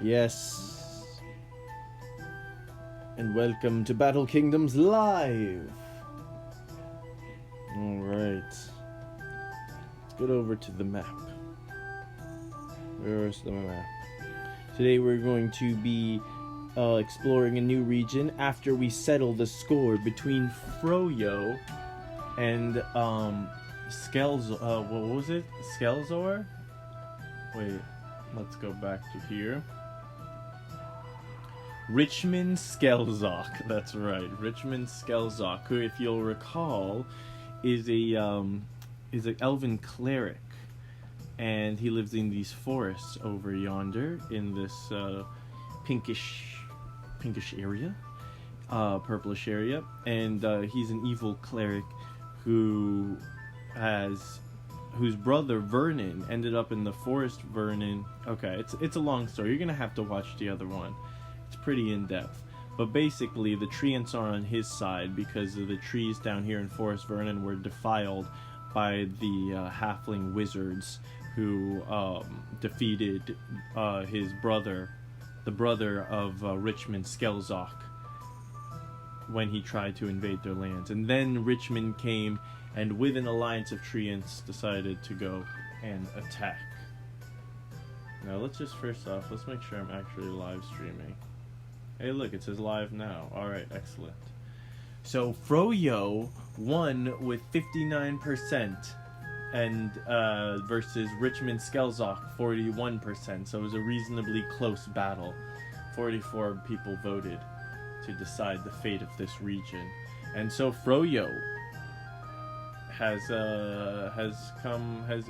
Yes. And welcome to Battle Kingdoms Live. Alright. Let's get over to the map. Where's the map? Today we're going to be exploring a new region after we settle the score between Froyo and what was it? Skelzor? Wait, let's go back to here. Richmond Skelzok, that's right. Richmond Skelzok, who, if you'll recall, is an elven cleric, and he lives in these forests over yonder in this pinkish area, purplish area, and he's an evil cleric whose brother Vernon ended up in the forest. Vernon. Okay, it's a long story. You're gonna have to watch the other one. It's pretty in-depth. But basically, the treants are on his side because of the trees down here in Forest Vernon were defiled by the halfling wizards who defeated his brother, the brother of Richmond Skelzok, when he tried to invade their lands. And then Richmond came, and with an alliance of treants, decided to go and attack. Now, let's just first off, let's make sure I'm actually live streaming. Hey, look, it says live now. Alright, excellent. So, Froyo won with 59%, and versus Richmond Skelzok, 41%. So it was a reasonably close battle. 44 people voted to decide the fate of this region. And so Froyo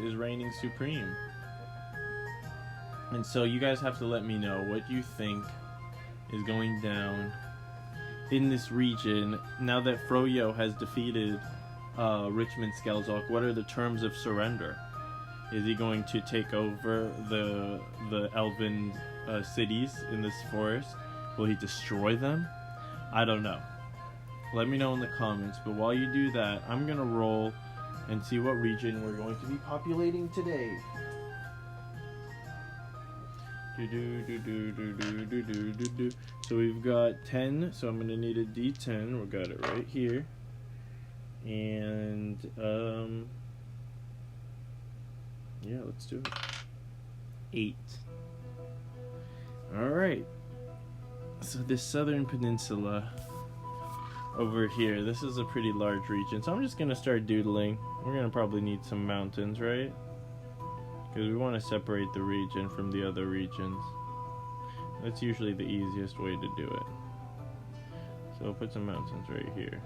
is reigning supreme. And so you guys have to let me know what you think is going down in this region now that Froyo has defeated Richmond Skelzok. What are the terms of surrender? Is he going to take over the elven cities in this forest? Will he destroy them? I don't know. Let me know in the comments. But while you do that, I'm gonna roll and see what region we're going to be populating today. So we've got 10, so I'm gonna need a D10. We got it right here. And yeah, let's do it. 8. Alright. So this southern peninsula over here, this is a pretty large region. So I'm just gonna start doodling. We're gonna probably need some mountains, right? Because we want to separate the region from the other regions. That's usually the easiest way to do it. So we'll put some mountains right here.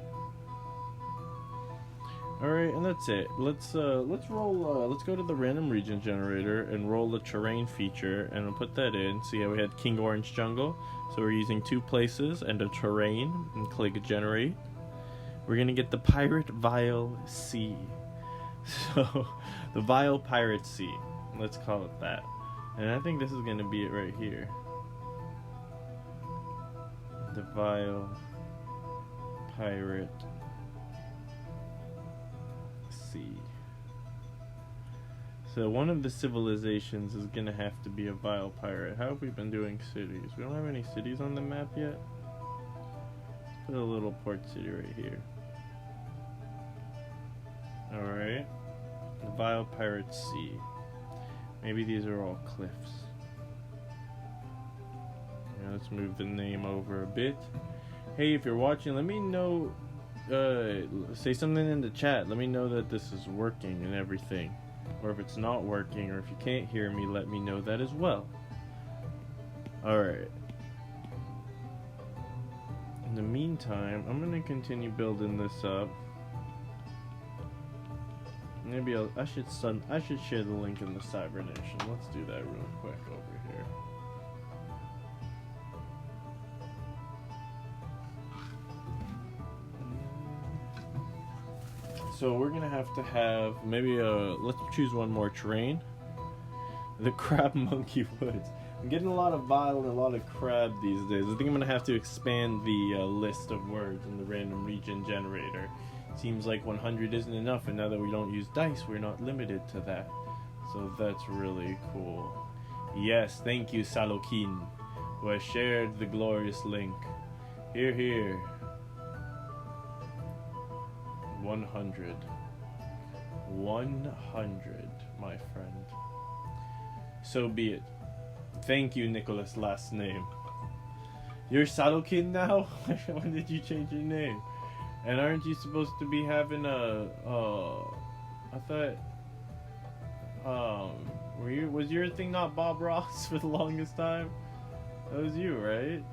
Alright, and that's it. Let's roll, let's go to the random region generator and roll the terrain feature, and we'll put that in. So yeah, we had King Orange Jungle. So we're using 2 places and a terrain, and click generate. We're gonna get the Pirate Vile Sea. So, the Vile Pirate Sea. Let's call it that. And I think this is going to be it right here. The Vile Pirate Sea. So one of the civilizations is going to have to be a Vile Pirate. How have we been doing cities? We don't have any cities on the map yet. Let's put a little port city right here. Alright. The Vile Pirate Sea. Maybe these are all cliffs. Yeah, let's move the name over a bit. Hey, if you're watching, let me know, say something in the chat. Let me know that this is working and everything. Or if it's not working, or if you can't hear me, let me know that as well. Alright. In the meantime, I'm going to continue building this up. Maybe I should share the link in the Cyber Nation. Let's do that real quick over here. So we're gonna have to have maybe let's choose one more terrain. The Crab Monkey Woods. I'm getting a lot of vile and a lot of crab these days. I think I'm gonna have to expand the list of words in the random region generator. Seems like 100 isn't enough, and now that we don't use dice, we're not limited to that. So that's really cool. Yes, thank you, Salokin, who has shared the glorious link. Here, here. 100. 100, my friend. So be it. Thank you, Nicholas, last name. You're Salokin now? When did you change your name? And aren't you supposed to be having a, I thought, was your thing not Bob Ross for the longest time? That was you, right?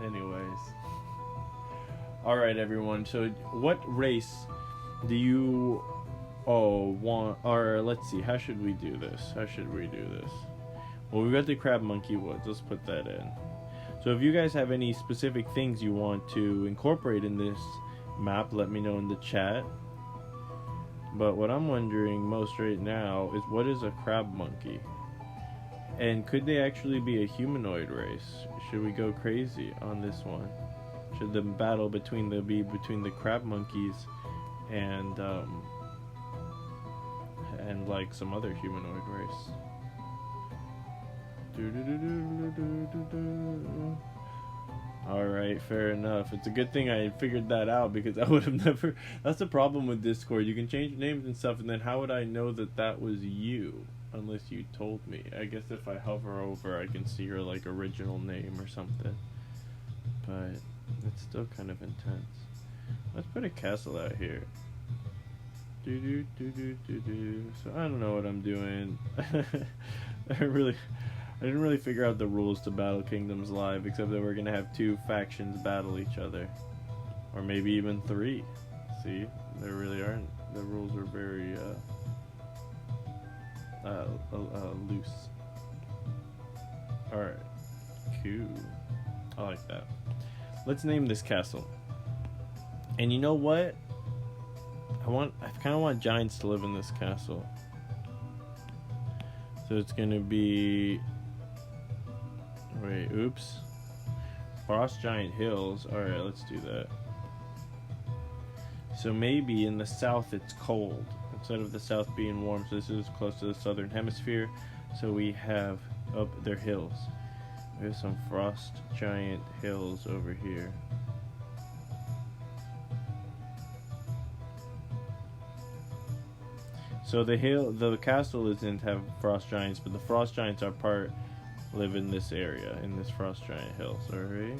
Anyways. Alright, everyone, so what race do you, want, or let's see, how should we do this? Well, we've got the crab monkey woods, let's put that in. So if you guys have any specific things you want to incorporate in this map, let me know in the chat. But what I'm wondering most right now is, what is a crab monkey? And could they actually be a humanoid race? Should we go crazy on this one? Should the battle be between the crab monkeys and like some other humanoid race? Alright, fair enough. It's a good thing I figured that out, because I would have never... That's the problem with Discord. You can change names and stuff, and then how would I know that that was you? Unless you told me. I guess if I hover over, I can see your, like, original name or something. But it's still kind of intense. Let's put a castle out here. So I don't know what I'm doing. I didn't really figure out the rules to Battle Kingdoms Live, except that we're gonna have 2 factions battle each other. Or maybe even 3. See? There really aren't. The rules are very, loose. Alright. Cool. I like that. Let's name this castle. And you know what? I kind of want giants to live in this castle. So it's gonna be... Wait, oops. Frost Giant Hills. Alright, let's do that. So maybe in the south it's cold, instead of the south being warm. So this is close to the southern hemisphere. So we have up their hills. We have some Frost Giant Hills over here. So the castle doesn't have frost giants, but the frost giants live in this area, in this frost giant hills, alright?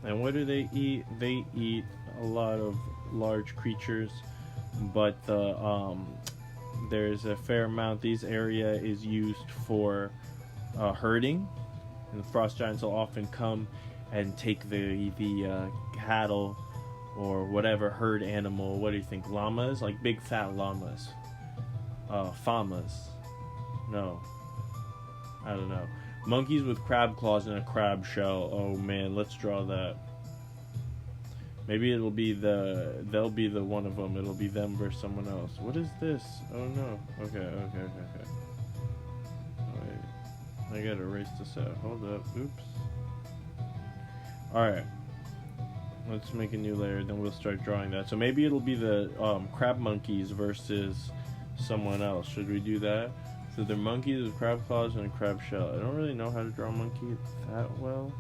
And what do they eat? They eat a lot of large creatures, but there's a fair amount. This area is used for herding, and the frost giants will often come and take the cattle or whatever herd animal. What do you think? Llamas? Like big fat llamas. Famas. No. I don't know. Monkeys with crab claws and a crab shell. Oh man, let's draw that. Maybe they'll be the one of them. It'll be them versus someone else. What is this? Oh no. Okay. Wait. I gotta erase this out. Hold up. Oops. Alright. Let's make a new layer, then we'll start drawing that. So maybe it'll be the crab monkeys versus someone else. Should we do that? So they're monkeys with crab claws and a crab shell. I don't really know how to draw a monkey that well.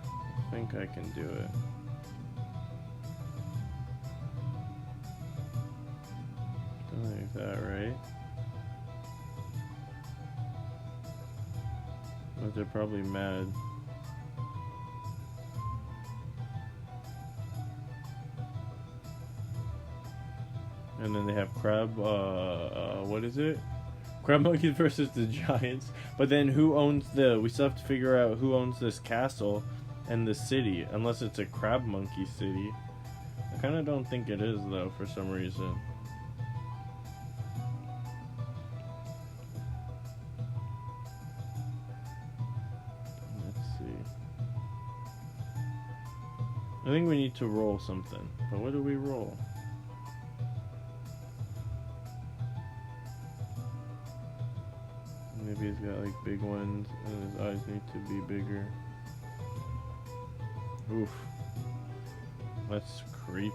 I think I can do it. Something like that, right? But they're probably mad. And then they have crab, what is it? Crab monkeys versus the giants. But then who owns we still have to figure out who owns this castle and the city, unless it's a crab monkey city. I kind of don't think it is, though, for some reason. Let's see. I think we need to roll something. But what do we roll? Maybe he's got like big ones and his eyes need to be bigger. Oof. That's creepy.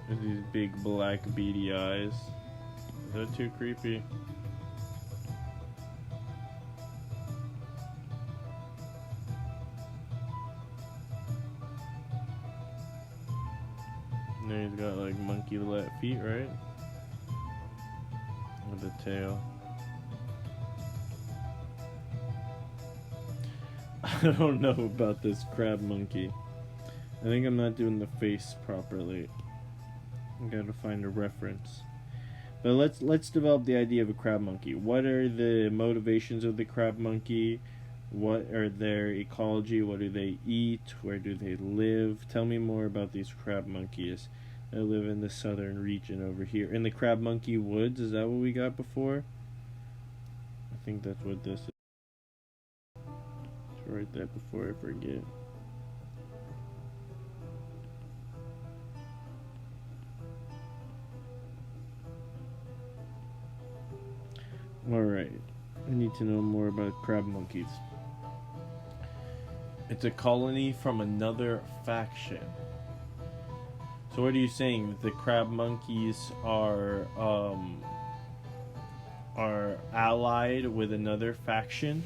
With these big black beady eyes. Is that too creepy? And then he's got like monkey feet, right? With a tail. I don't know about this crab monkey. I think I'm not doing the face properly. I gotta find a reference. But let's develop the idea of a crab monkey. What are the motivations of the crab monkey? What are their ecology? What do they eat? Where do they live? Tell me more about these crab monkeys. They live in the southern region over here. In the crab monkey woods, is that what we got before? I think that's what this is. Let's write that before I forget. Alright, I need to know more about crab monkeys. It's a colony from another faction. So what are you saying? That the crab monkeys are allied with another faction?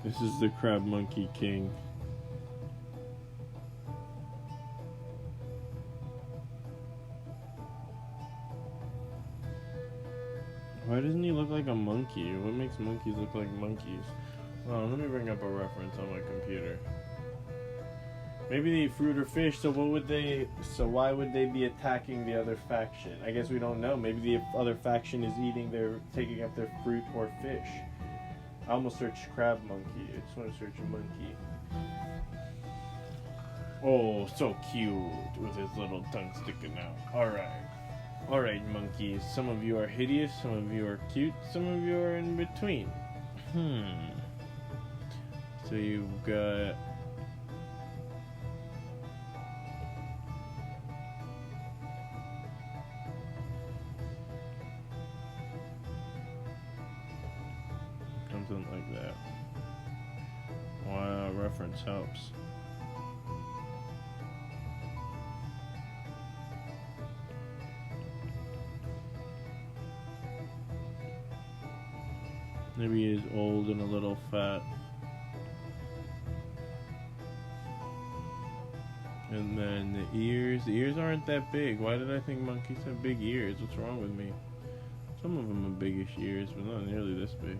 This is the crab monkey king. Why doesn't he look like a monkey? What makes monkeys look like monkeys? Oh, let me bring up a reference on my computer. Maybe they eat fruit or fish, so why would they be attacking the other faction? I guess we don't know. Maybe the other faction is taking up their fruit or fish. I almost searched crab monkey. I just want to search a monkey. Oh, so cute with his little tongue sticking out. Alright, monkeys. Some of you are hideous, some of you are cute, some of you are in between. So you've got... something like that. Wow, reference helps. Maybe he's old and a little fat. And then the ears aren't that big. Why did I think monkeys have big ears? What's wrong with me? Some of them have biggish ears, but not nearly this big.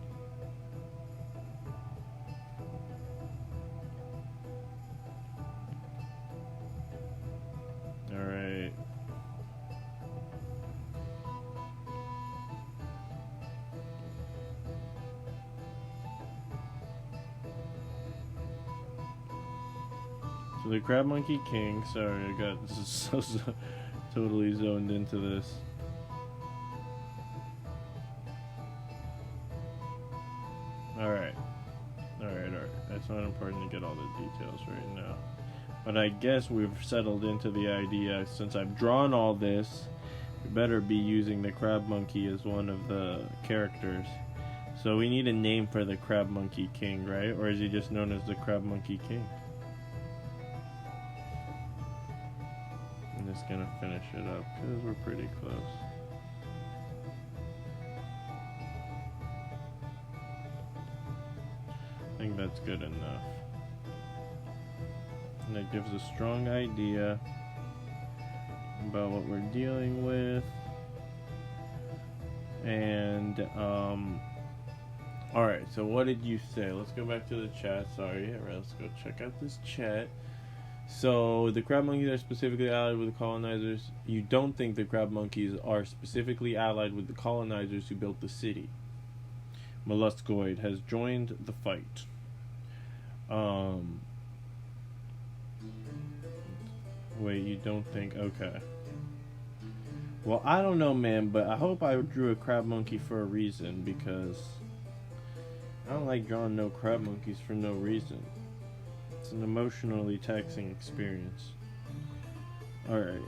Alright. So the crab monkey king, sorry, I got this is so totally zoned into this. Alright. That's not important to get all the details right now. But I guess we've settled into the idea, since I've drawn all this, we better be using the crab monkey as one of the characters. So we need a name for the crab monkey king, right? Or is he just known as the crab monkey king? I'm just gonna finish it up because we're pretty close. I think that's good enough. And that gives a strong idea about what we're dealing with. And alright, so what did you say? Let's go back to the chat. Sorry, let's go check out this chat. So the crab monkeys are specifically allied with the colonizers. You don't think the crab monkeys are specifically allied with the colonizers who built the city. Molluscoid has joined the fight. Wait, you don't think? Okay. Well, I don't know, man, but I hope I drew a crab monkey for a reason, because I don't like drawing no crab monkeys for no reason. It's an emotionally taxing experience. Alright.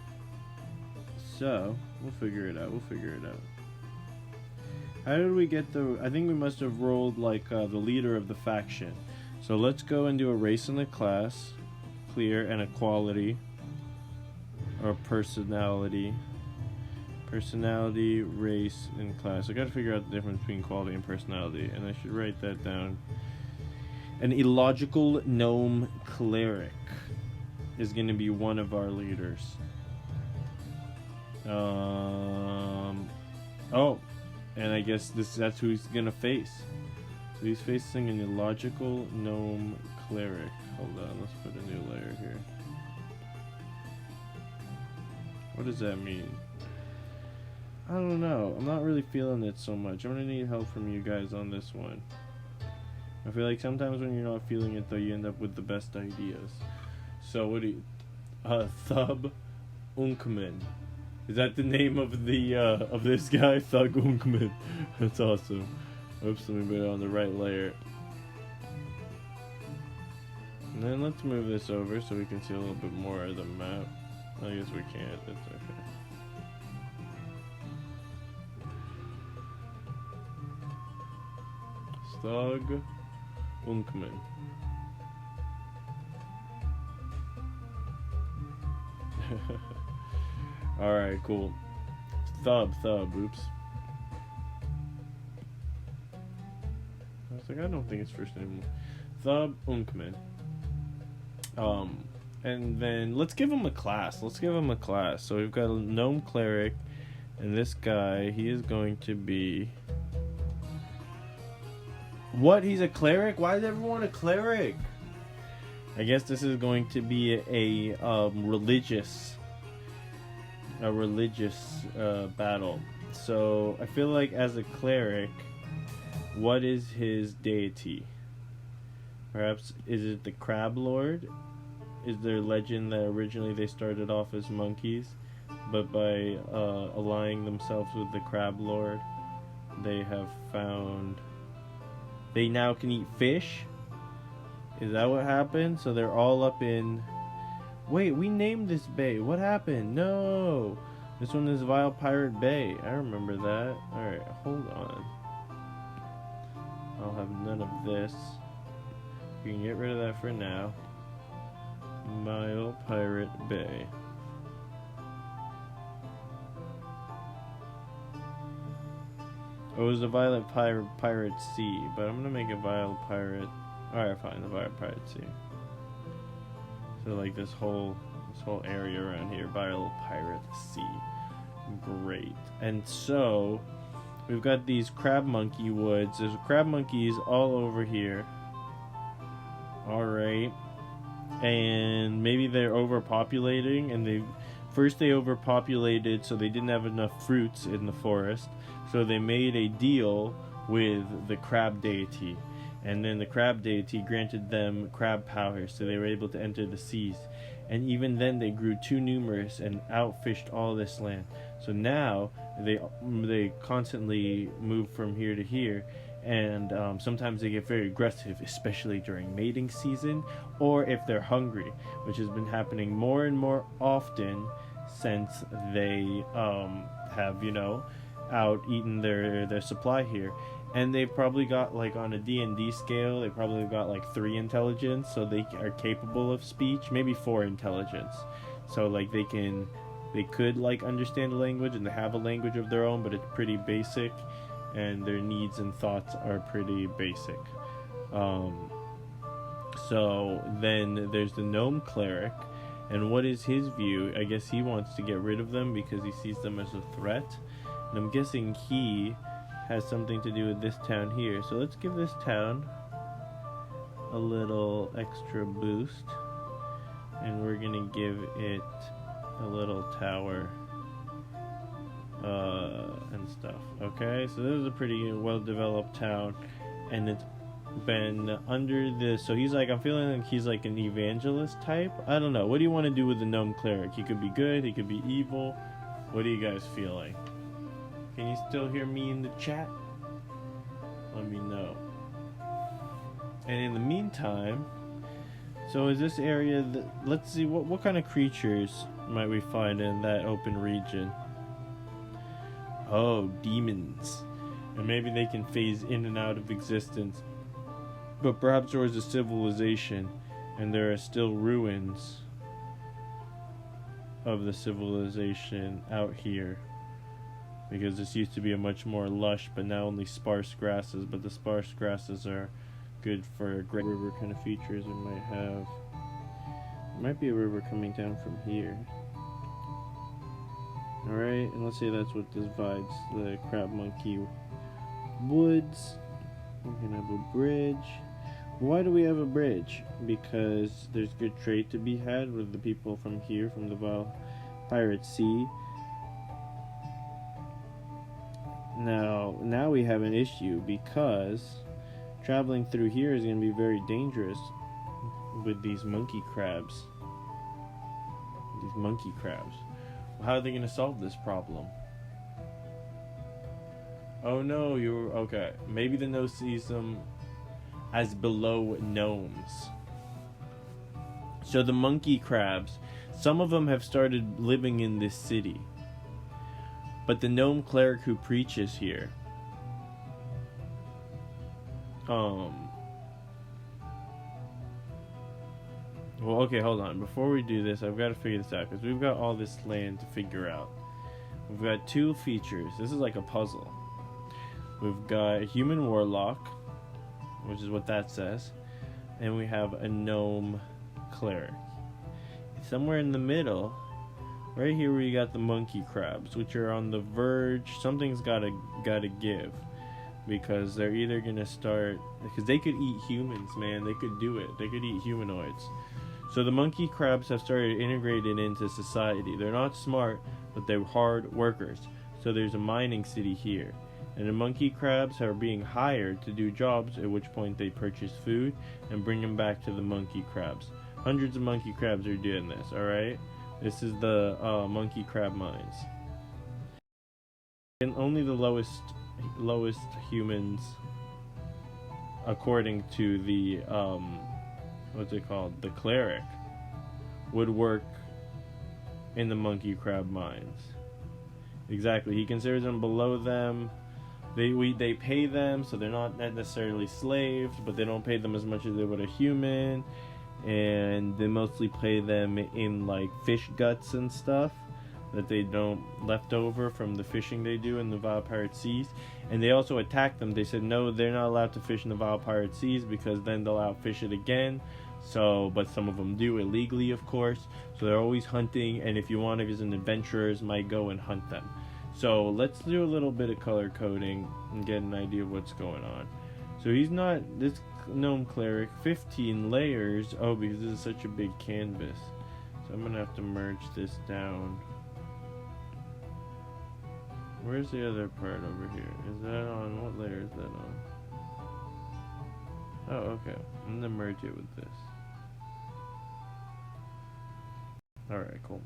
So we'll figure it out. How did we get the... I think we must have rolled like the leader of the faction. So let's go and do a race and a class. Clear and a quality. Or personality. Personality, race, and class. I gotta figure out the difference between quality and personality. And I should write that down. An illogical gnome cleric is gonna be one of our leaders. Oh. And I guess that's who he's gonna face. So he's facing an illogical gnome cleric. Hold on, let's put a new layer here. What does that mean? I don't know. I'm not really feeling it so much. I'm gonna need help from you guys on this one. I feel like sometimes when you're not feeling it though, you end up with the best ideas. So what do you... Thub Unkman. Is that the name of the of this guy? Thug Unkman. That's awesome. Oops, let me put it on the right layer. And then let's move this over so we can see a little bit more of the map. I guess we can't. That's okay. Thug Unkman. Alright, cool. Thub, oops. I was like, I don't think it's first name. Thub Unkman. And then let's give him a class. So we've got a gnome cleric, and this guy, he is going to be... What? He's a cleric? Why is everyone a cleric? I guess this is going to be a religious battle. So I feel like as a cleric, what is his deity? Perhaps is it the Crab Lord? Is there legend that originally they started off as monkeys, but by allying themselves with the Crab Lord, they have found they now can eat fish? Is that what happened? So they're all up in... Wait, we named this bay. What happened? No! This one is Vile Pirate Bay. I remember that. Alright, hold on. I'll have none of this. You can get rid of that for now. Vile Pirate Bay. Oh, it was a Violet Pirate Sea, but I'm gonna make a Vile Pirate... Alright, fine, the Vile Pirate Sea. So like this whole area around here, Vile Pirate Sea. Great. And so we've got these crab monkey woods. There's crab monkeys all over here. Alright. And maybe they're overpopulating, and they overpopulated so they didn't have enough fruits in the forest. So they made a deal with the crab deity. And then the crab deity granted them crab powers, so they were able to enter the seas. And even then they grew too numerous and outfished all this land. So now they constantly move from here to here, and sometimes they get very aggressive, especially during mating season, or if they're hungry, which has been happening more and more often since they have, out eaten their supply here. And they probably got, like, on a D&D scale, they probably got like 3 intelligence, so they are capable of speech, maybe 4 intelligence. So like they could like understand a language, and they have a language of their own, but it's pretty basic, and their needs and thoughts are pretty basic. So then there's the gnome cleric, and what is his view? I guess he wants to get rid of them because he sees them as a threat, and I'm guessing he has something to do with this town here. So let's give this town a little extra boost, and we're gonna give it a little tower and stuff. Okay, so this is a pretty well developed town, and it's been under this. So he's like, I'm feeling like he's like an evangelist type. I don't know. What do you want to do with the gnome cleric? He could be good, he could be evil. What are you guys feeling? Can you still hear me in the chat? Let me know. And in the meantime, so is this area let's see what kind of creatures might we find in that open region. Oh, demons. And maybe they can phase in and out of existence. But perhaps there was a civilization, and there are still ruins of the civilization out here. Because this used to be a much more lush, but now only sparse grasses. But the sparse grasses are good for great river kind of features it might have. There might be a river coming down from here. Alright, and let's say that's what divides the crab monkey woods. We're gonna have a bridge. Why do we have a bridge? Because there's good trade to be had with the people from here, from the Pirate Sea. Now we have an issue because traveling through here is going to be very dangerous with these monkey crabs. How are they going to solve this problem? Oh no, okay. Maybe the gnome sees them as below gnomes. So the monkey crabs, some of them have started living in this city. But the gnome cleric who preaches here, well, okay, hold on. Before we do this, I've got to figure this out, because we've got all this land to figure out. We've got two features. This is like a puzzle. We've got a human warlock, which is what that says, and we have a gnome cleric. Somewhere in the middle, right here where you got the monkey crabs, which are on the verge, something's gotta give. Because they're either gonna start, because they could eat humans, man. They could do it. They could eat humanoids. So the monkey crabs have started integrated into society. They're not smart, but they're hard workers. So there's a mining city here. And the monkey crabs are being hired to do jobs, at which point they purchase food and bring them back to the monkey crabs. Hundreds of monkey crabs are doing this, alright? This is the monkey crab mines. And only the lowest humans, according to the what's it called, the cleric, would work in the monkey crab mines. Exactly, he considers them below them. They pay them, so they're not necessarily slaves, but they don't pay them as much as they would a human, and they mostly pay them in like fish guts and stuff that they don't left over from the fishing they do in the Vile Pirate Seas. And they also attack them. They said no, they're not allowed to fish in the Vile Pirate Seas because then they'll outfish it again. So, but some of them do illegally, of course. So they're always hunting, and if you want to, as an adventurers might go and hunt them. So let's do a little bit of color coding and get an idea of what's going on. So he's not, this gnome cleric, 15 layers. Oh, because this is such a big canvas. So I'm gonna have to merge this down. Where's the other part over here? Is that on? What layer is that on? Oh, okay. I'm gonna merge it with this. Alright, cool.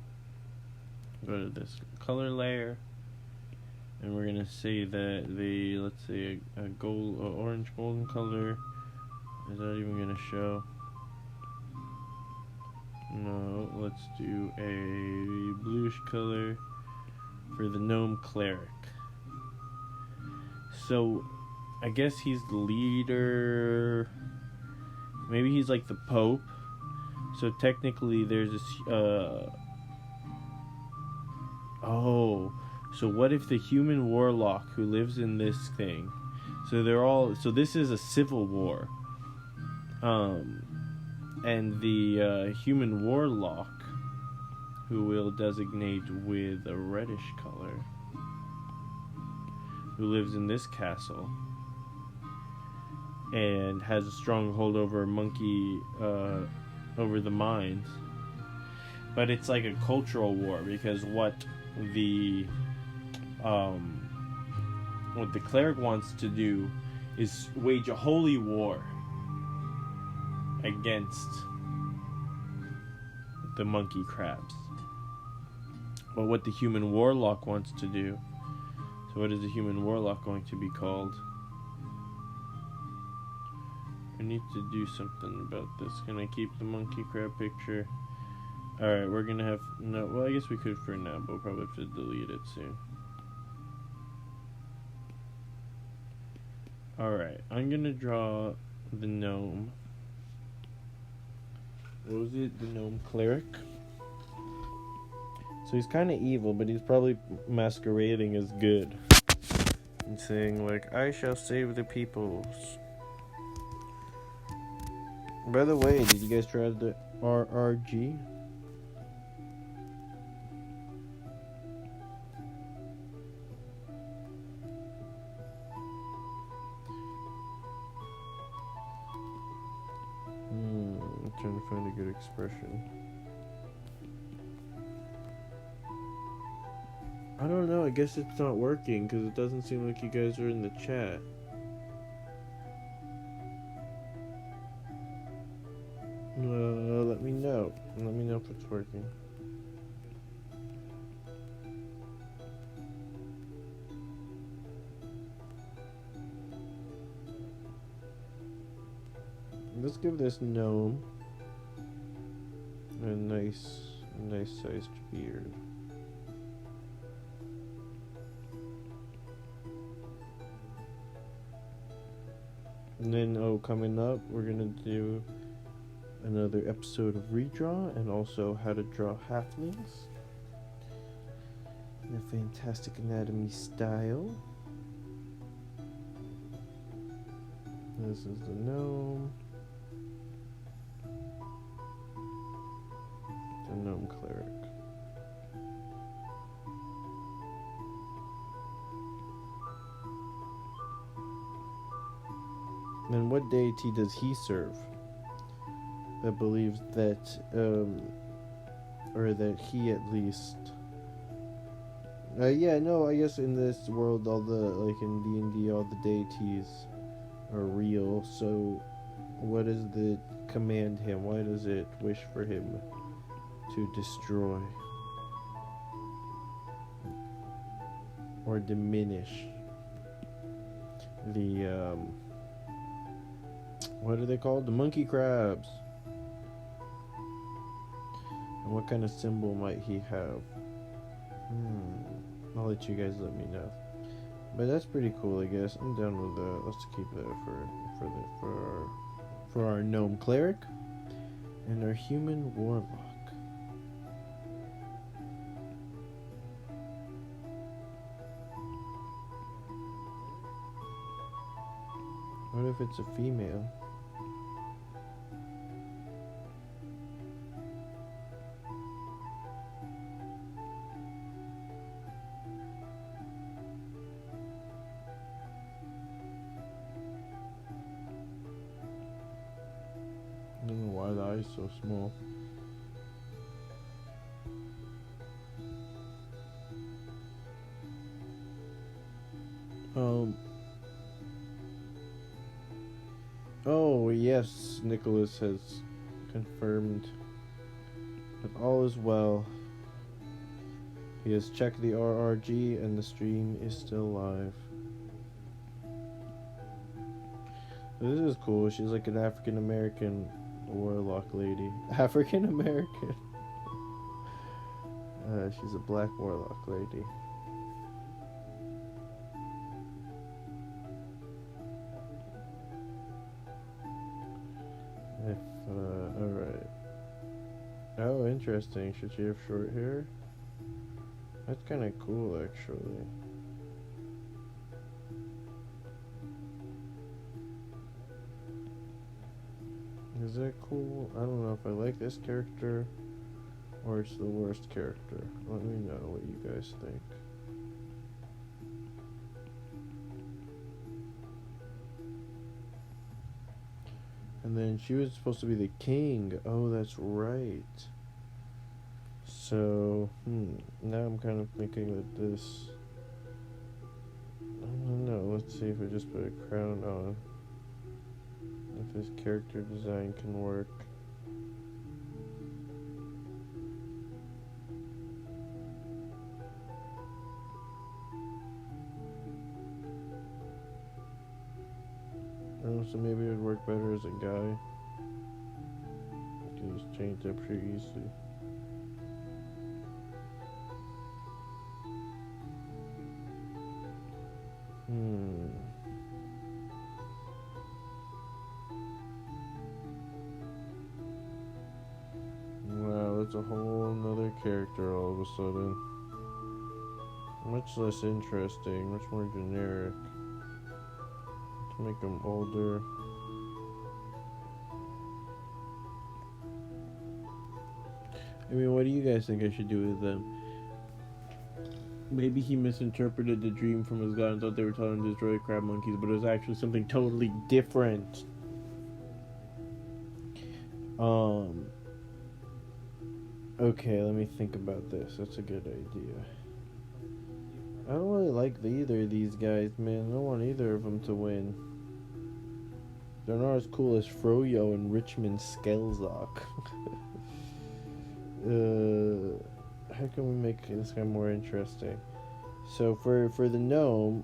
Go to this color layer. And we're gonna say that let's say a gold, orange golden color. Is that even gonna show? No, let's do a bluish color for the gnome cleric. So I guess he's the leader. Maybe he's like the Pope. So technically there's this so what if the human warlock who lives in this thing, so this is a civil war, and the human warlock, who we'll designate with a reddish color, who lives in this castle and has a stronghold over monkey, over the mines. But it's like a cultural war, because what the cleric wants to do is wage a holy war against the monkey crabs. But what the human warlock wants to do, so what is the human warlock going to be called? I need to do something about this. Can I keep the monkey crab picture? Alright, we're gonna have, no, well I guess we could for now, but we'll probably have to delete it soon. Alright, I'm gonna draw the gnome. What was it? The gnome cleric? So he's kind of evil, but he's probably masquerading as good. And saying, like, I shall save the peoples. By the way, did you guys try the RRG? I'm trying to find a good expression. I don't know, I guess it's not working because it doesn't seem like you guys are in the chat. Let me know. Let me know if it's working. Let's give this gnome a nice sized beard. And then, coming up, we're gonna do another episode of Redraw and also how to draw halflings in a Fantastic Anatomy style. This is the gnome. The gnome cleric. And what deity does he serve? That believes that, or that he at least. I guess in this world, all the, like in D&D, all the deities are real. So, what does the command him? Why does it wish for him to destroy or diminish the, what are they called? The monkey crabs. And what kind of symbol might he have? I'll let you guys let me know. But that's pretty cool, I guess. I'm down with that. Let's keep that for our gnome cleric and our human warlock. What if it's a female? I don't know why the eye is so small. Oh yes, Nicholas has confirmed that all is well. He has checked the RRG and the stream is still live. This is cool. She's like an African American warlock lady. African American. She's a black warlock lady. Alright. Oh, interesting. Should she have short hair? That's kind of cool, actually. Is that cool? I don't know if I like this character or it's the worst character. Let me know what you guys think. And then she was supposed to be the king. Oh, that's right. So, now I'm kind of thinking that this... I don't know. Let's see if I just put a crown on. If this character design can work. Oh, so maybe it would work better as a guy. You can just change that pretty easily. a whole nother character all of a sudden. Much less interesting, much more generic. To make him older. I mean, what do you guys think I should do with them? Maybe he misinterpreted the dream from his god and thought they were telling him to destroy crab monkeys, but it was actually something totally different. Okay, let me think about this. That's a good idea. I don't really like either of these guys, man. I don't want either of them to win. They're not as cool as Froyo and Richmond Skelzock. How can we make this guy more interesting? So for the gnome,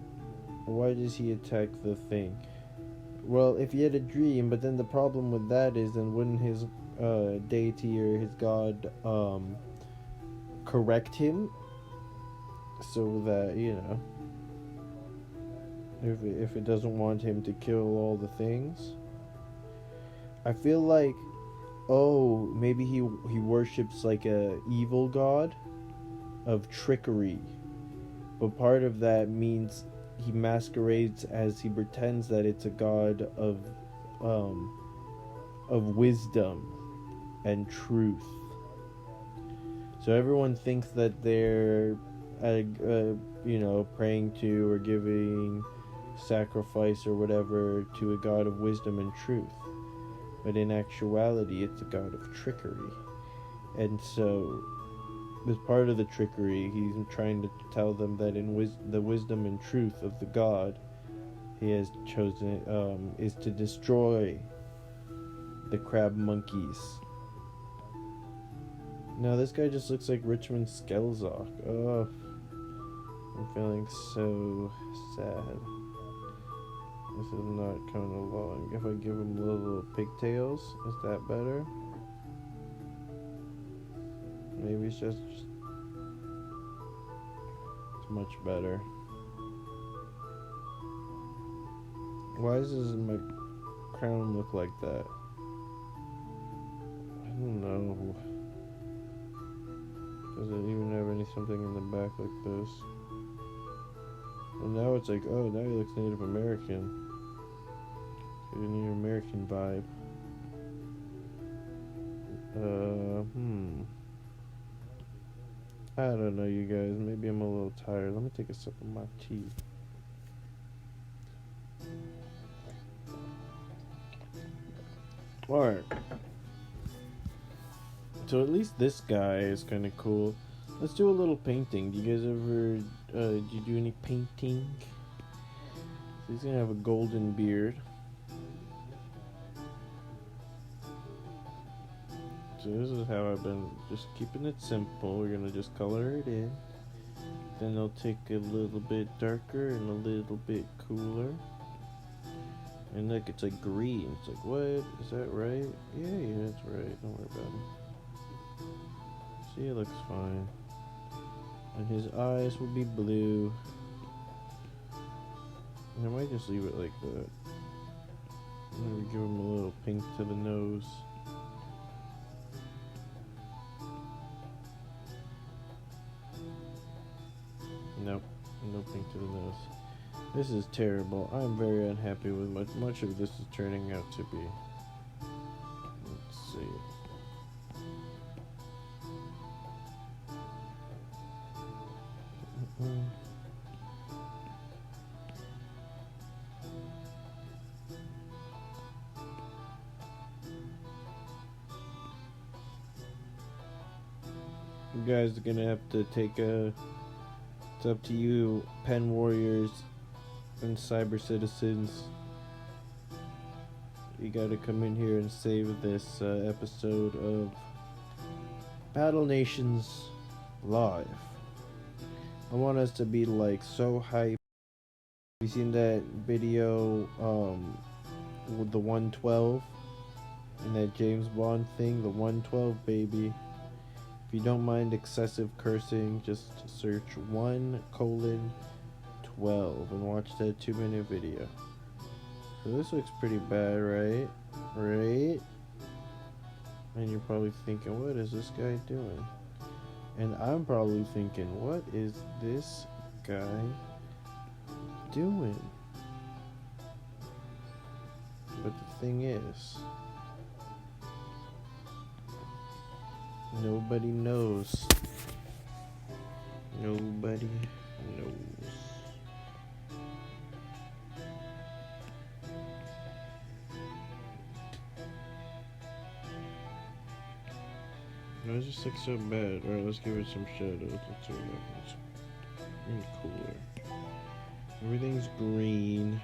why does he attack the thing? Well, if he had a dream, but then the problem with that is then wouldn't his deity or his god correct him so that, you know, if it doesn't want him to kill all the things? I feel like, oh, maybe he worships like a evil god of trickery, but part of that means he masquerades as, he pretends that it's a god of wisdom and truth. So everyone thinks that they're you know, praying to or giving sacrifice or whatever to a god of wisdom and truth, but in actuality it's a god of trickery. And so as part of the trickery, he's trying to tell them that in the wisdom and truth of the god he has chosen is to destroy the crab monkeys. Now this guy just looks like Richmond Skelzock. Oh, I'm feeling so sad. This is not coming along. If I give him little pigtails, is that better? Maybe it's just it's much better. Why does my crown look like that? I don't know. Does it even have something in the back like this? Well, now it's like, oh, now he looks Native American. Get a Native American vibe. I don't know, you guys. Maybe I'm a little tired. Let me take a sip of my tea. Alright. So at least this guy is kind of cool. Let's do a little painting. Do you guys ever, do you do any painting? So he's gonna have a golden beard. So this is how I've been just keeping it simple. We're gonna just color it in. Then I'll take a little bit darker and a little bit cooler. And look, it's like green. It's like, what? Is that right? Yeah, that's right. Don't worry about it. See, it looks fine. And his eyes will be blue. And I might just leave it like that. Maybe give him a little pink to the nose. Nope, no pink to the nose. This is terrible. I'm very unhappy with what much of this is turning out to be. Let's see. You guys are gonna have to take a... It's up to you, pen warriors and cyber citizens. You gotta come in here and save this episode of Battle Nations live. I want us to be like so hyped. You seen that video with the 112 and that James Bond thing? The 112, baby. If you don't mind excessive cursing, just search 1:12 and watch that 2-minute video. So this looks pretty bad, right? Right? And you're probably thinking, what is this guy doing? And I'm probably thinking, what is this guy doing? But the thing is, nobody knows. Nobody knows. No, it's just like so bad. Alright, let's give it some shadows. Let's see what happens. Green cooler. Everything's green.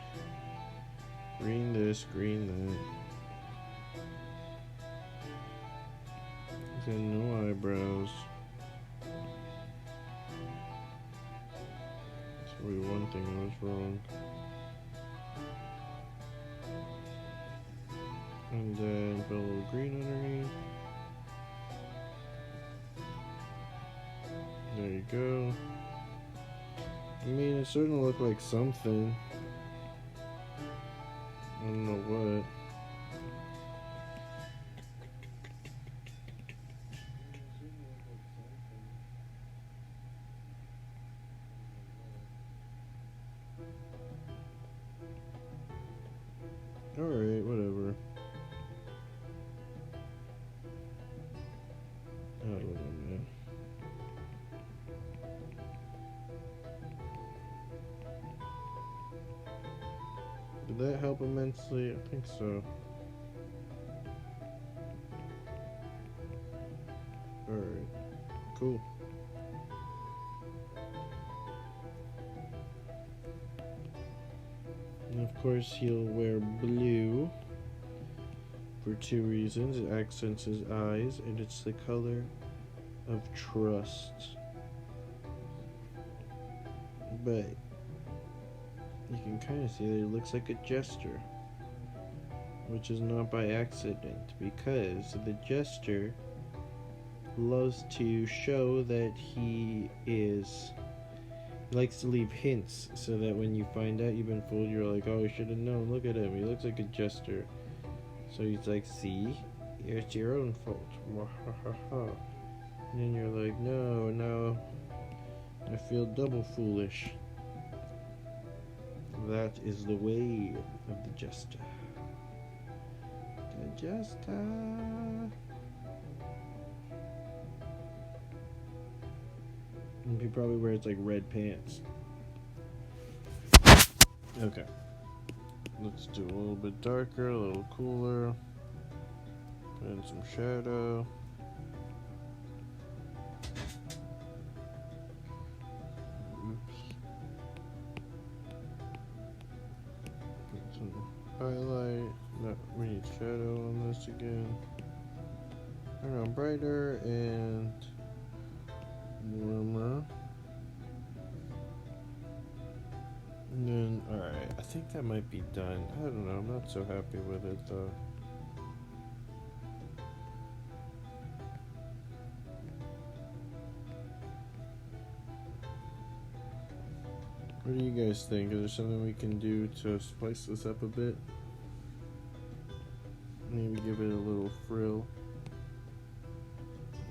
Green this, green that. He's got no eyebrows. That's probably one thing I was wrong. And then put a little green underneath. There you go. I mean, it's starting to look like something. I don't know what. Alright, whatever. I don't know, man. Did that help immensely? I think so. Alright, cool. And of course he'll wear blue for two reasons. It accents his eyes and it's the color of trust. But you can kind of see that he looks like a jester, which is not by accident, because the jester loves to show that he likes to leave hints, so that when you find out you've been fooled, you're like, oh, I should have known, look at him, he looks like a jester. So he's like, see, it's your own fault. And then you're like, no, I feel double foolish. That is the way of the jester. The jester. And he probably wears like red pants. Okay. Let's do a little bit darker, a little cooler. Put in some shadow. Highlight. No, we need shadow on this again. Turn on brighter and warmer. And then, alright, I think that might be done. I don't know, I'm not so happy with it though. What do you guys think? Is there something we can do to spice this up a bit? Maybe give it a little frill.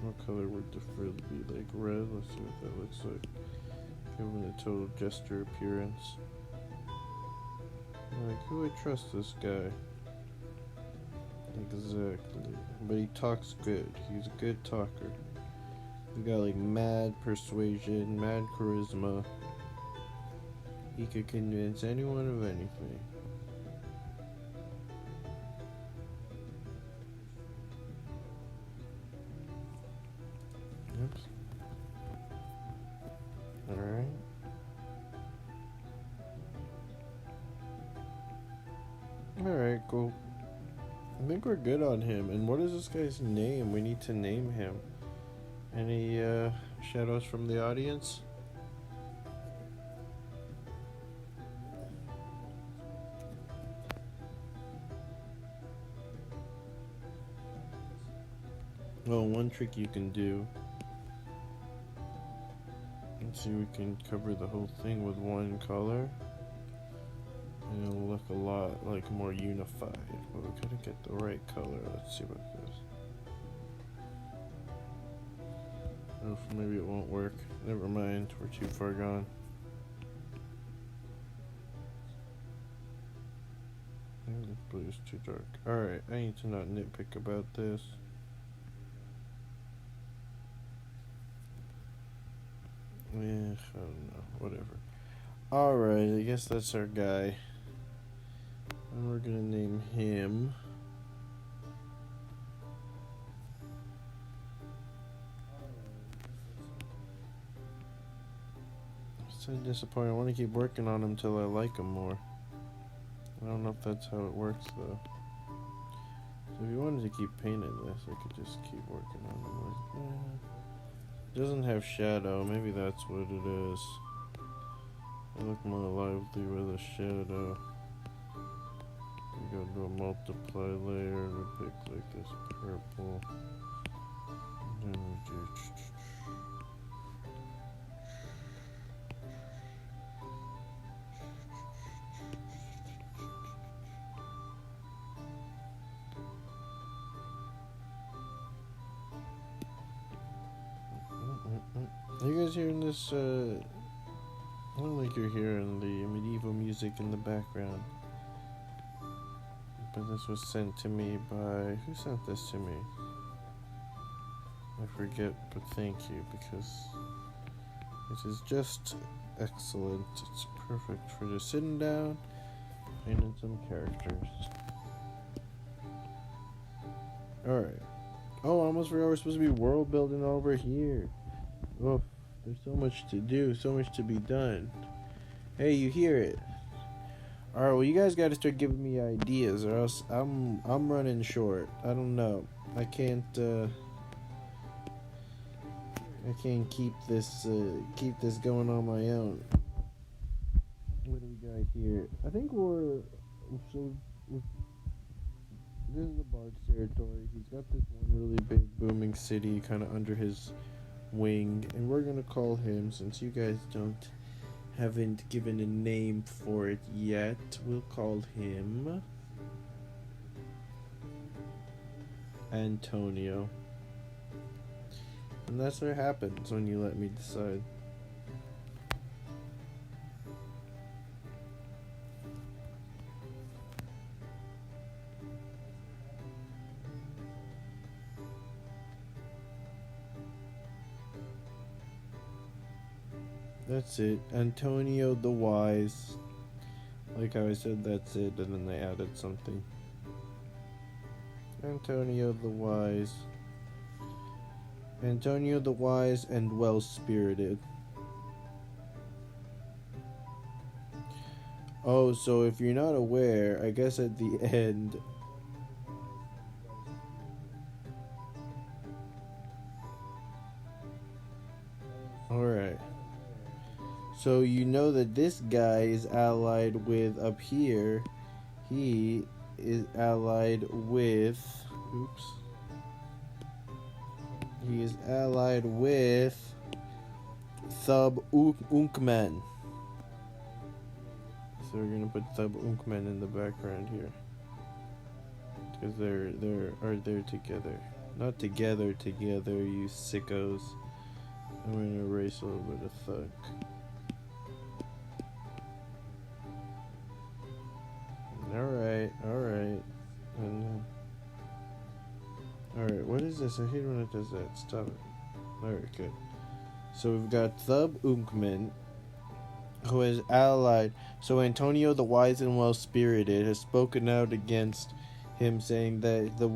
What color would the frill be? Like red? Let's see what that looks like. Give it a total jester appearance. Like, who would trust this guy? Exactly. But he talks good. He's a good talker. He's got like mad persuasion, mad charisma. He could convince anyone of anything. Oops. Alright. Alright, cool. I think we're good on him. And what is this guy's name? We need to name him. Any shadows from the audience? Well, one trick you can do, let's see, we can cover the whole thing with one color and it'll look a lot like more unified, but we gotta get the right color. Let's see what this. Oof, maybe it won't work. Never mind, we're too far gone. I think the blue is too dark. Alright, I need to not nitpick about this. Yeah, I don't know, whatever. Alright, I guess that's our guy. And we're gonna name him. So disappointed. I want to keep working on him till I like him more. I don't know if that's how it works though. So if you wanted to keep painting this, I could just keep working on him. Doesn't have shadow. Maybe that's what it is. I look more lively with a shadow. We go to a multiply layer. We pick like this purple. And then we do. Are you guys hearing this? I don't think you're hearing the medieval music in the background. But this was sent to me by... Who sent this to me? I forget, but thank you, because it is just excellent. It's perfect for just sitting down, painting some characters. Alright. Oh, I almost forgot we're supposed to be world building over here. Oh, there's so much to do, so much to be done. Hey, you hear it? Alright, well you guys gotta start giving me ideas or else I'm running short. I don't know. I can't keep this going on my own. What do we got here? I think this is the Bard's territory. He's got this one really big booming city kind of under his wing, and we're gonna call him, since you guys haven't given a name for it yet, we'll call him Antonio. And that's what happens when you let me decide. That's it. Antonio the Wise. Like how I said, that's it, and then they added something. Antonio the Wise. Antonio the Wise and well-spirited. Oh, so if you're not aware, I guess at the end... Alright. So you know that this guy is allied with, up here, he is allied with, oops. He is allied with Thub Unkman. So we're gonna put Thub Unkman in the background here. Because they're together. Not together, you sickos. I'm gonna erase a little bit of Thug. Alright. Alright, what is this? I hate when it does that. Stop it. Alright, good. So we've got Thub Unkman, who is allied. So Antonio the Wise and Well-Spirited has spoken out against him, saying that the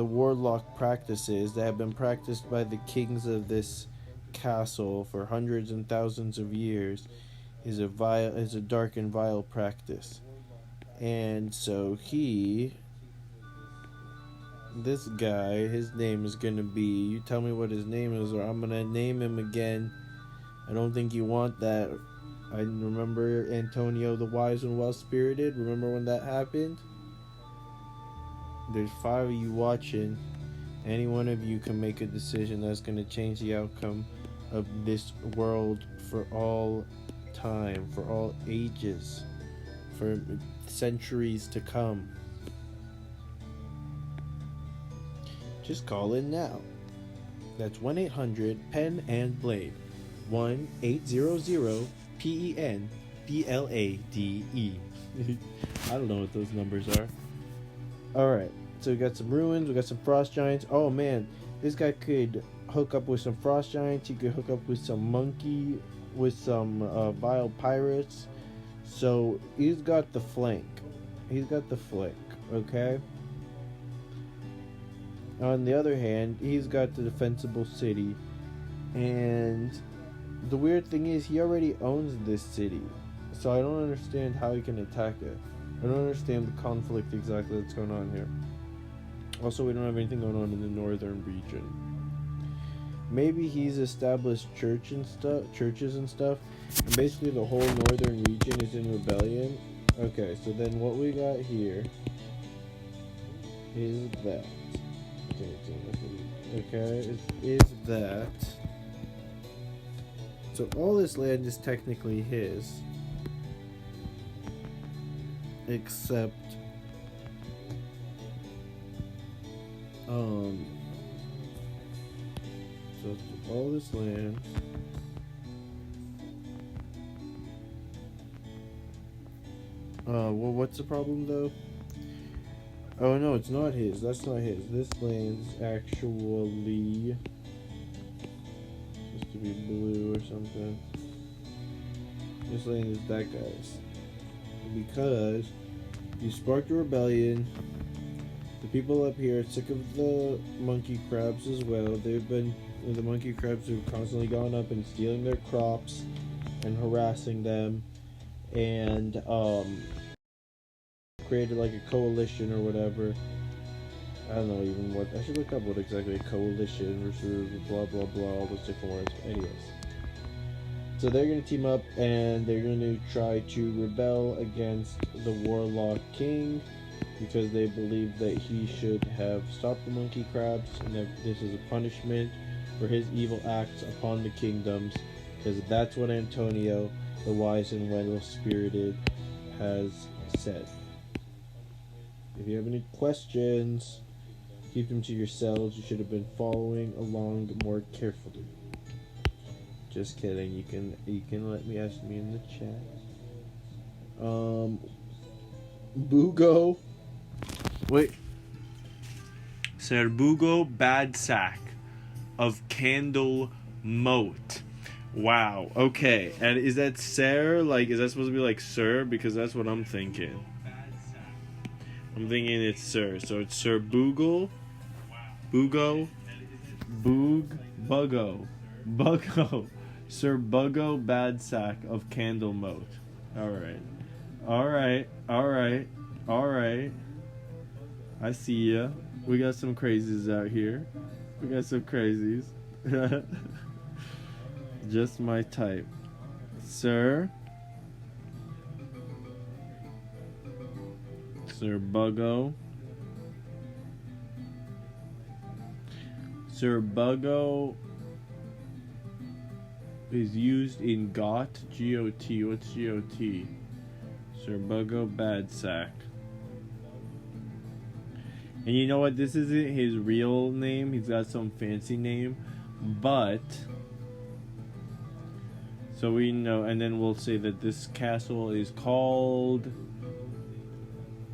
warlock practices that have been practiced by the kings of this castle for hundreds and thousands of years is a dark and vile practice. And so this guy, his name is gonna be, you tell me what his name is or I'm gonna name him again. I don't think you want that. I remember Antonio the Wise and Well-Spirited. Remember when that happened? There's 5 of you watching. Any one of you can make a decision that's gonna change the outcome of this world for all time, for all ages, for centuries to come. Just call in now. That's 1-800 Pen and Blade. 1-800-PEN-BLADE. I don't know what those numbers are. Alright, so we got some ruins, we got some frost giants. Oh man, this guy could hook up with some frost giants, he could hook up with some monkey, with some vile pirates. So he's got the flank. Okay? On the other hand, he's got the defensible city. And the weird thing is, he already owns this city. So I don't understand how he can attack it. I don't understand the conflict exactly that's going on here. Also, we don't have anything going on in the northern region. Maybe he's established churches and stuff, and basically the whole northern region is in rebellion. Okay, so then what we got here is that. Okay, is that. So all this land is technically his, except so all this land well, what's the problem though? Oh no, it's not his. That's not his. This land's actually supposed to be blue or something. This land is that guy's. Because you sparked a rebellion. The people up here are sick of the monkey crabs as well. The monkey crabs have constantly gone up and stealing their crops and harassing them, and created like a coalition or whatever. I don't know even what. I should look up what exactly a coalition versus blah blah blah, all those different words. Anyways. So they're going to team up and they're going to try to rebel against the warlock king, because they believe that he should have stopped the monkey crabs, and that this is a punishment for his evil acts upon the kingdoms, because that's what Antonio, the wise and well-spirited, has said. If you have any questions, keep them to yourselves. You should have been following along more carefully. Just kidding. You can let me ask me in the chat. Bugo. Wait. Serbugo Badsack of Candle Moat. Wow. Okay. And is that Sir? Like, is that supposed to be like Sir? Because that's what I'm thinking. I'm thinking it's Sir. So it's Sir Bugo. Bugo. Boog. Buggo. Buggo. Sir Buggo Badsack of Candle Moat. Alright. I see ya. We got some crazies out here. We got some crazies. Just my type. Sir Buggo. Sir Buggo is used in GOT. G-O-T. What's G-O-T? Sir Buggo Badsack. And you know what? This isn't his real name. He's got some fancy name. But so we know, and then we'll say that this castle is called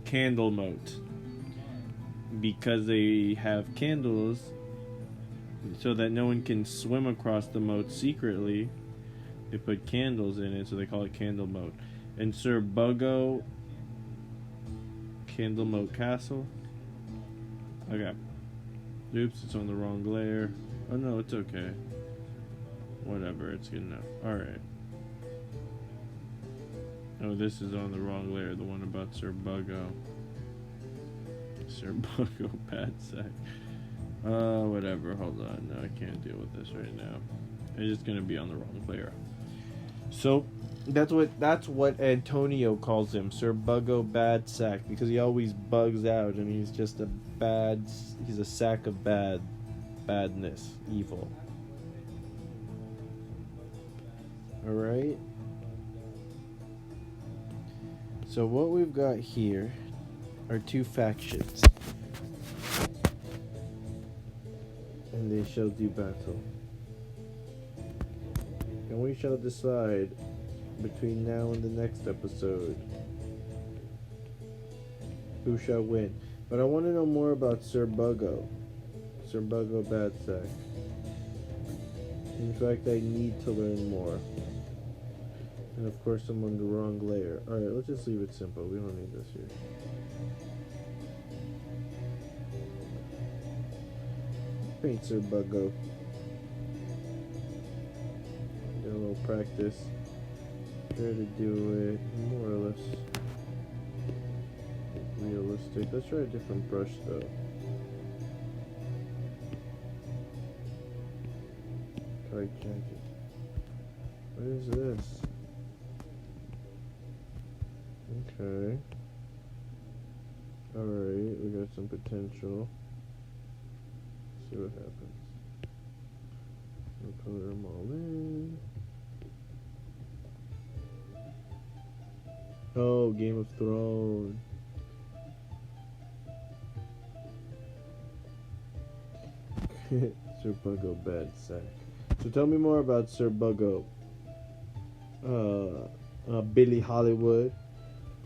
Candle Moat, because they have candles so that no one can swim across the moat secretly. They put candles in it, so they call it Candle Moat. And Sir Buggo Candle Moat Castle. Okay. Oops, it's on the wrong layer. Oh no, it's okay. Whatever, it's good enough. Alright. Oh, this is on the wrong layer, the one about Sir Buggo. Sir Buggo Badsack. Whatever, hold on. No, I can't deal with this right now. It's just gonna be on the wrong layer. So that's what Antonio calls him, Sir Buggo Badsack, because he always bugs out and he's just he's a sack of badness, evil. Alright. So what we've got here are two factions. and they shall do battle. And we shall decide between now and the next episode who shall win. But I want to know more about Sir Buggo Badsack. In fact, I need to learn more. And of course I'm on the wrong layer. Alright, let's just leave it simple. We don't need this here. Paint Sir Buggo. Get a little practice. Try to do it more or less realistic. Let's try a different brush though. Try changes. What is this? Okay. Alright, we got some potential. Let's see what happens. We'll color them all in. Oh, Game of Thrones. Sir Buggo Badsack. So tell me more about Sir Buggo. Billy Hollywood.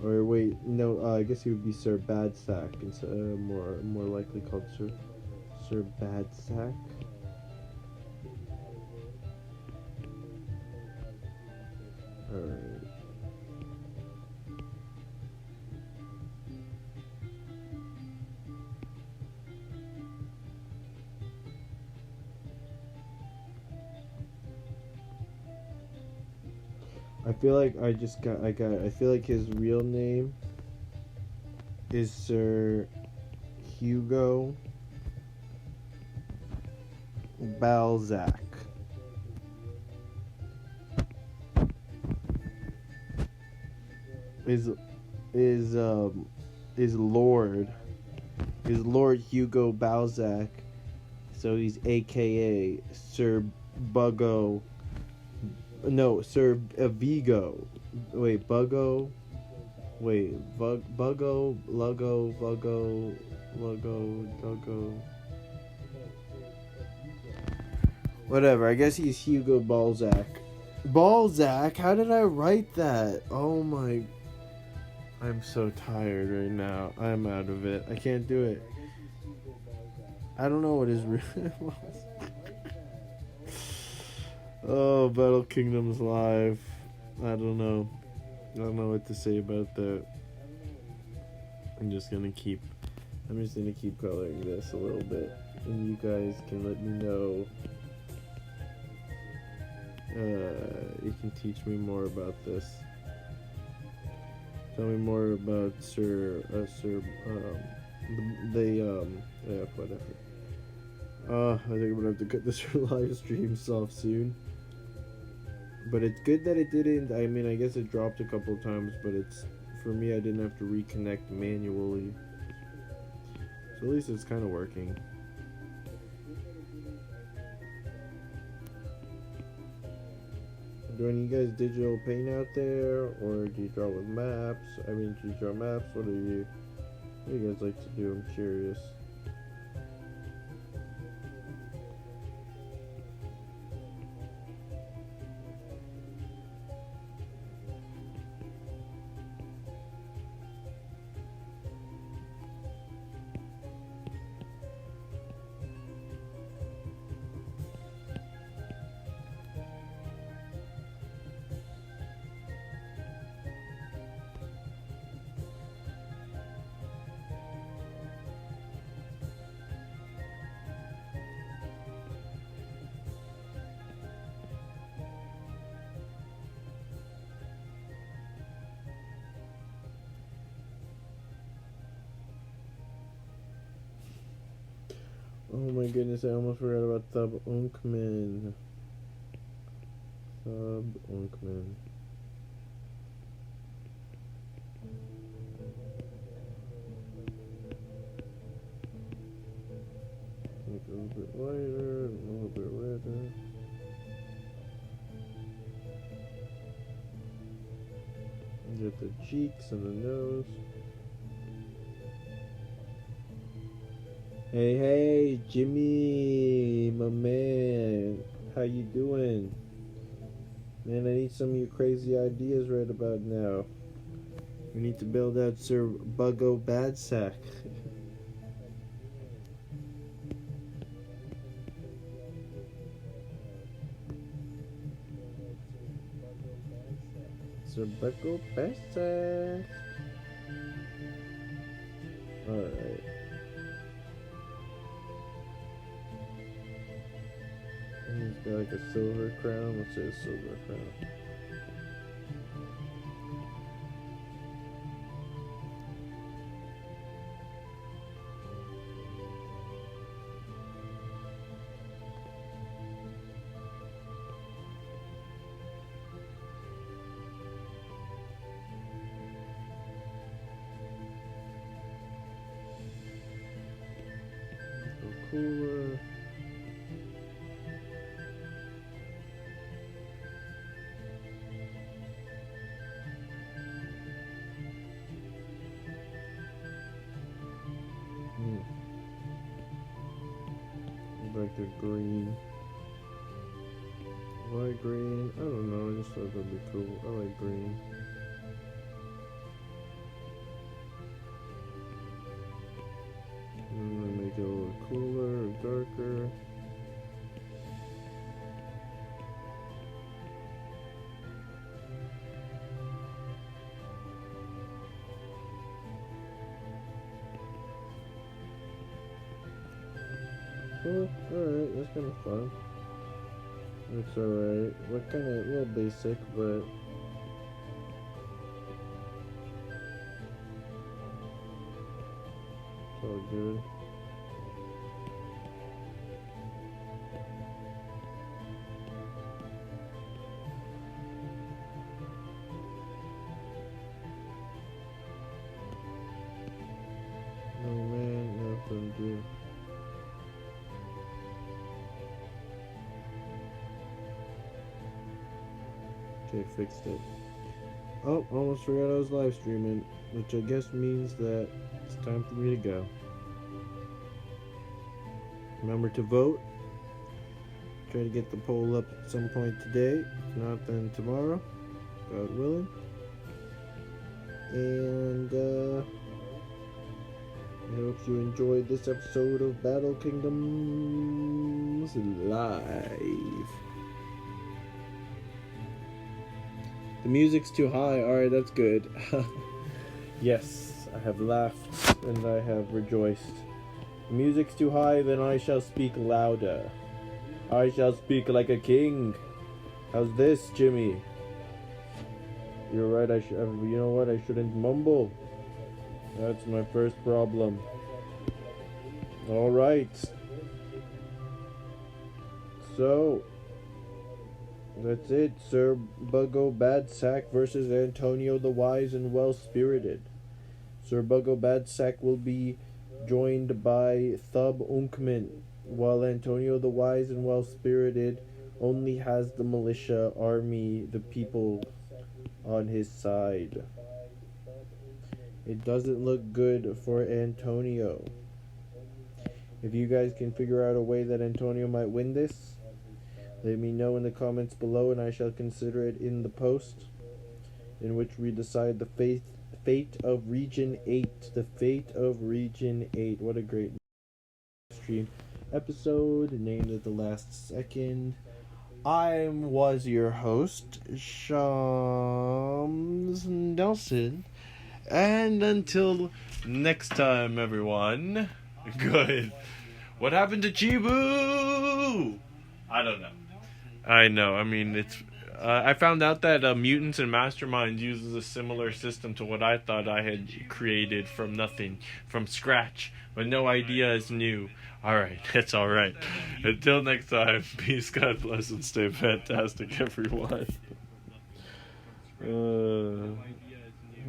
Or wait, no, I guess he would be Sir Badsack. Instead, more likely called Sir Badsack. Alright. I feel like I feel like his real name is Sir Hugo Balzac. Is Lord Hugo Balzac, so he's AKA Sir Buggo. No, Sir Vigo. Wait, Buggo. Wait, Buggo, Luggo, Buggo, Luggo, Duggo. Whatever, I guess he's Hugo Balzac. Balzac? How did I write that? Oh my... I'm so tired right now. I'm out of it. I can't do it. I don't know what his real name was. Oh, Battle Kingdom's live. I don't know what to say about that. I'm just gonna keep coloring this a little bit, and you guys can let me know. You can teach me more about this. Tell me more about yeah, whatever. I think I'm gonna have to cut this live stream off soon. But it's good that it didn't. I mean, I guess it dropped a couple of times, but it's, for me, I didn't have to reconnect manually. So at least it's kind of working. Do any of you guys digital paint out there, or do you draw with maps? I mean, do you draw maps? What do you guys like to do? I'm curious. Oh my goodness, I almost forgot about Thub Unkman. Make it a little bit lighter, a little bit redder. Get the cheeks and the nose. Hey, Jimmy, my man. How you doing? Man, I need some of your crazy ideas right about now. We need to build out Sir Buggo Badsack. Sir Buggo Badsack. Alright. He's got like a silver crown. Let's say a silver crown. Cooler. Like the green. Why green? I don't know, I just thought that'd be cool. I like green. I'm gonna make it a little cooler or darker. Cool, alright, that's kind of fun. Looks alright. What kind of, a little basic, but it's all good. Oh man, nothing good. Okay, fixed it. Oh, almost forgot I was live streaming, which I guess means that it's time for me to go. Remember to vote. Try to get the poll up at some point today. If not, then tomorrow, God willing. And I hope you enjoyed this episode of Battle Kingdoms Live. The music's too high. Alright, that's good. Yes, I have laughed and I have rejoiced. The music's too high, then I shall speak louder. I shall speak like a king. How's this, Jimmy? You're right, you know what? I shouldn't mumble. That's my first problem. Alright. So, that's it. Sir Buggo Badsack versus Antonio the Wise and Well-Spirited. Sir Buggo Badsack will be joined by Thub Unkman, while Antonio the Wise and Well-Spirited only has the militia army, the people, on his side. It doesn't look good for Antonio. If you guys can figure out a way that Antonio might win this, let me know in the comments below and I shall consider it in the post, in which we decide the fate of Region 8. The fate of Region 8. What a great stream episode, named at the last second. I was your host, Shams Nelson, and until next time, everyone. Good. What happened to Chibu? I don't know. I know. I mean, it's. I found out that Mutants and Masterminds uses a similar system to what I thought I had created from nothing, from scratch, but no idea is new. Alright, it's alright. Until next time, peace, God bless, and stay fantastic, everyone. How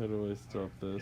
do I stop this?